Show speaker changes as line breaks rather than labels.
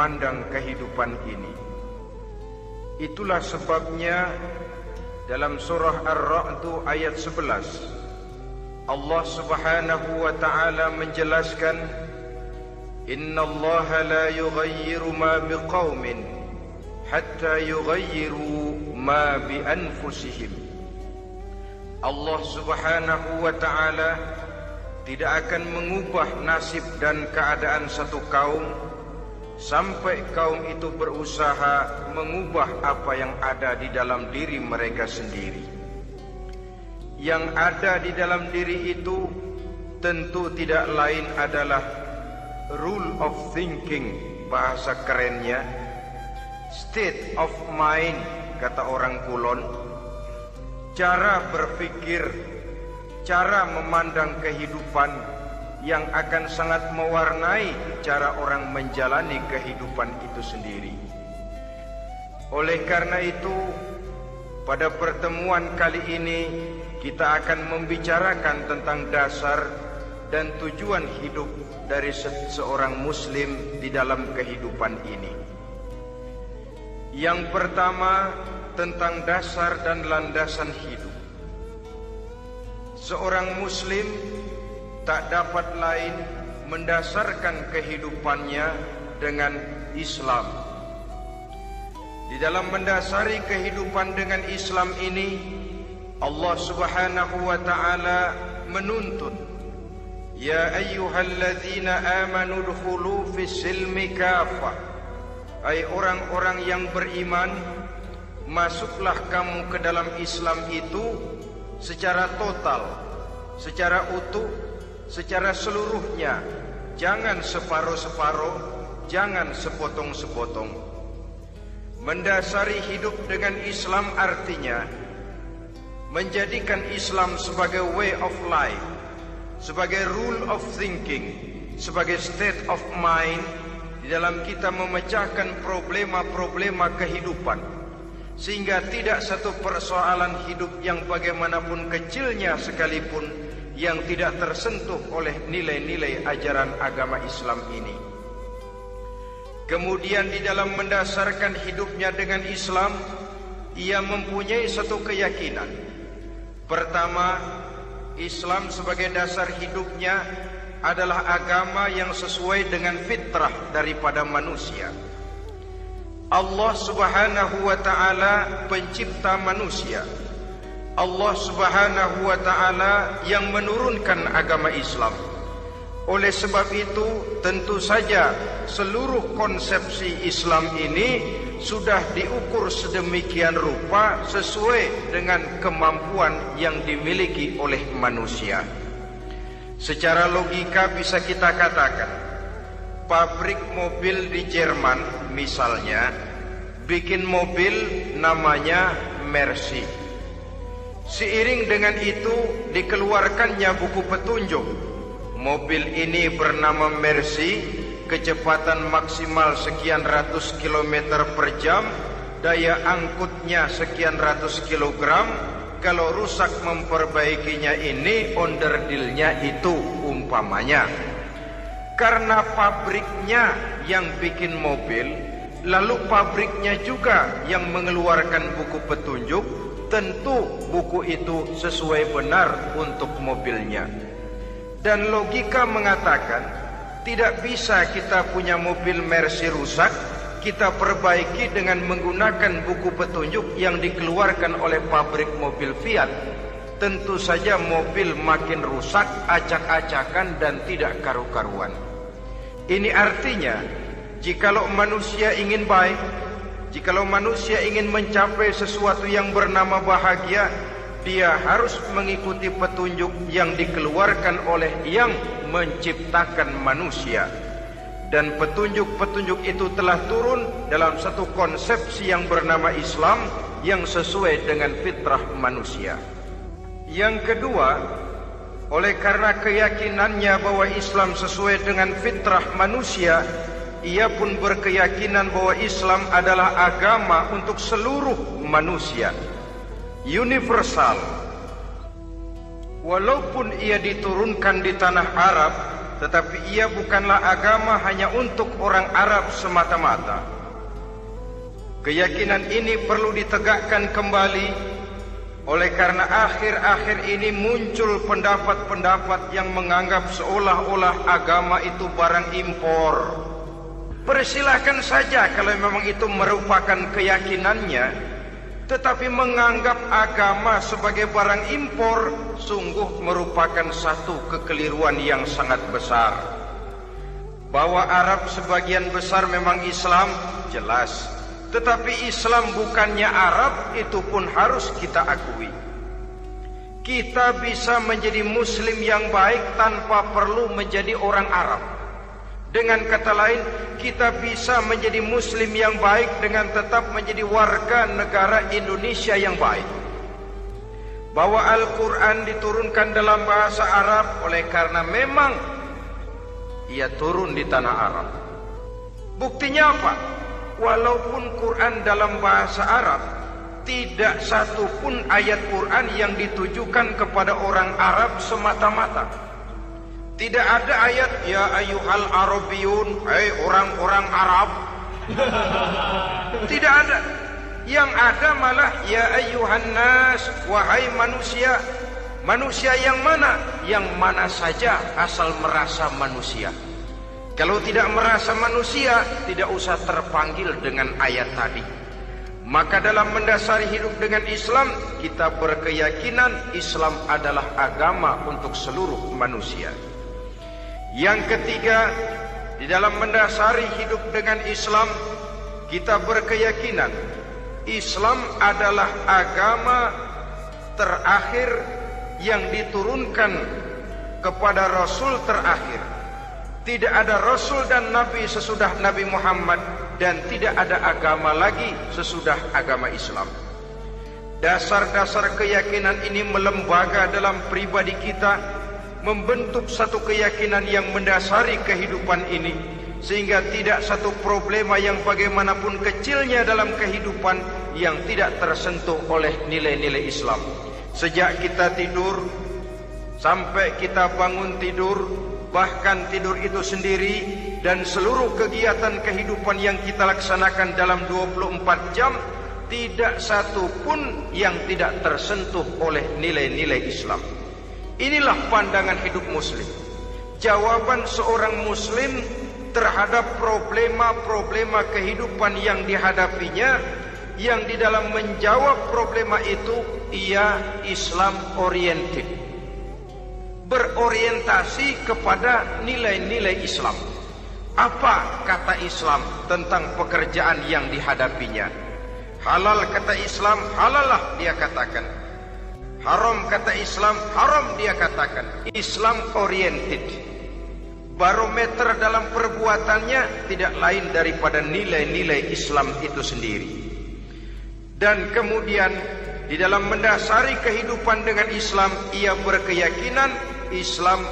memandang kehidupan ini. Itulah sebabnya dalam surah Ar-Ra'd ayat 11 Allah Subhanahu wa ta'ala menjelaskan, Innallaha la yughayyiru ma biqaumin hatta yughayyiru ma bi anfusihim. Allah Subhanahu wa ta'ala tidak akan mengubah nasib dan keadaan satu kaum sampai kaum itu berusaha mengubah apa yang ada di dalam diri mereka sendiri. Yang ada di dalam diri itu tentu tidak lain adalah rule of thinking, bahasa kerennya state of mind, kata orang Kulon. Cara berpikir, cara memandang kehidupan yang akan sangat mewarnai cara orang menjalani kehidupan itu sendiri. Oleh karena itu, pada pertemuan kali ini kita akan membicarakan tentang dasar dan tujuan hidup dari seorang muslim di dalam kehidupan ini. Yang pertama, tentang dasar dan landasan hidup. Seorang muslim tak dapat lain mendasarkan kehidupannya dengan Islam. Di dalam mendasari kehidupan dengan Islam ini, Allah Subhanahu wa ta'ala menuntut, Ya ayyuhalladzina amanu dkhulu fis silmi kafah. Hai orang-orang yang beriman, masuklah kamu ke dalam Islam itu secara total, secara utuh, secara seluruhnya. Jangan separuh-separuh, jangan sepotong-sepotong. Mendasari hidup dengan Islam artinya menjadikan Islam sebagai way of life, sebagai rule of thinking, sebagai state of mind di dalam kita memecahkan problema-problema kehidupan, sehingga tidak satu persoalan hidup yang bagaimanapun kecilnya sekalipun yang tidak tersentuh oleh nilai-nilai ajaran agama Islam ini. Kemudian di dalam mendasarkan hidupnya dengan Islam, ia mempunyai satu keyakinan. Pertama, Islam sebagai dasar hidupnya adalah agama yang sesuai dengan fitrah daripada manusia. Allah Subhanahu wa ta'ala pencipta manusia. Allah Subhanahu wa ta'ala yang menurunkan agama Islam. Oleh sebab itu, tentu saja seluruh konsepsi Islam ini sudah diukur sedemikian rupa sesuai dengan kemampuan yang dimiliki oleh manusia. Secara logika bisa kita katakan, pabrik mobil di Jerman misalnya bikin mobil namanya Mercy. Seiring dengan itu dikeluarkannya buku petunjuk. Mobil ini bernama Mercy, kecepatan maksimal sekian ratus kilometer per jam, daya angkutnya sekian ratus kilogram. Kalau rusak memperbaikinya ini onderdilnya itu umpamanya. Karena pabriknya yang bikin mobil, lalu pabriknya juga yang mengeluarkan buku petunjuk, tentu buku itu sesuai benar untuk mobilnya. Dan logika mengatakan, tidak bisa kita punya mobil Mercy rusak, kita perbaiki dengan menggunakan buku petunjuk yang dikeluarkan oleh pabrik mobil Fiat. Tentu saja mobil makin rusak, acak-acakan dan tidak karu-karuan. Ini artinya, jikalau manusia ingin baik, jikalau manusia ingin mencapai sesuatu yang bernama bahagia, dia harus mengikuti petunjuk yang dikeluarkan oleh yang menciptakan manusia. Dan petunjuk-petunjuk itu telah turun dalam satu konsepsi yang bernama Islam yang sesuai dengan fitrah manusia. Yang kedua, oleh karena keyakinannya bahwa Islam sesuai dengan fitrah manusia, ia pun berkeyakinan bahwa Islam adalah agama untuk seluruh manusia, universal. Walaupun ia diturunkan di tanah Arab, tetapi ia bukanlah agama hanya untuk orang Arab semata-mata. Keyakinan ini perlu ditegakkan kembali. Oleh karena akhir-akhir ini muncul pendapat-pendapat yang menganggap seolah-olah agama itu barang impor. Persilahkan saja kalau memang itu merupakan keyakinannya, tetapi menganggap agama sebagai barang impor sungguh merupakan satu kekeliruan yang sangat besar. Bahwa Arab sebagian besar memang Islam, jelas. Tetapi Islam bukannya Arab, itu pun harus kita akui. Kita bisa menjadi Muslim yang baik tanpa perlu menjadi orang Arab. Dengan kata lain, kita bisa menjadi Muslim yang baik dengan tetap menjadi warga negara Indonesia yang baik. Bahwa Al-Quran diturunkan dalam bahasa Arab oleh karena memang ia turun di tanah Arab. Buktinya apa? Walaupun Quran dalam bahasa Arab, tidak satu pun ayat Quran yang ditujukan kepada orang Arab semata-mata. Tidak ada ayat ya ayyuhal arabiyun, hai orang-orang Arab. Tidak ada. Yang ada malah ya ayyuhan nas, wahai manusia. Manusia yang mana? Yang mana saja asal merasa manusia. Kalau tidak merasa manusia, tidak usah terpanggil dengan ayat tadi. Maka dalam mendasari hidup dengan Islam, kita berkeyakinan Islam adalah agama untuk seluruh manusia. Yang ketiga, di dalam mendasari hidup dengan Islam, kita berkeyakinan Islam adalah agama terakhir yang diturunkan kepada Rasul terakhir. Tidak ada Rasul dan Nabi sesudah Nabi Muhammad, dan tidak ada agama lagi sesudah agama Islam. Dasar-dasar keyakinan ini melembaga dalam pribadi kita, membentuk satu keyakinan yang mendasari kehidupan ini, sehingga tidak satu problema yang bagaimanapun kecilnya dalam kehidupan yang tidak tersentuh oleh nilai-nilai Islam. Sejak kita tidur sampai kita bangun tidur, bahkan tidur itu sendiri dan seluruh kegiatan kehidupan yang kita laksanakan dalam 24 jam, tidak satu pun yang tidak tersentuh oleh nilai-nilai Islam. Inilah pandangan hidup Muslim. Jawaban seorang Muslim terhadap problema-problema kehidupan yang dihadapinya, yang di dalam menjawab problema itu ia Islam oriented, berorientasi kepada nilai-nilai Islam. Apa kata Islam tentang pekerjaan yang dihadapinya? Halal kata Islam, halallah dia katakan. Haram kata Islam, haram dia katakan. Islam oriented. Barometer dalam perbuatannya tidak lain daripada nilai-nilai Islam itu sendiri. Dan kemudian di dalam mendasari kehidupan dengan Islam, ia berkeyakinan Islam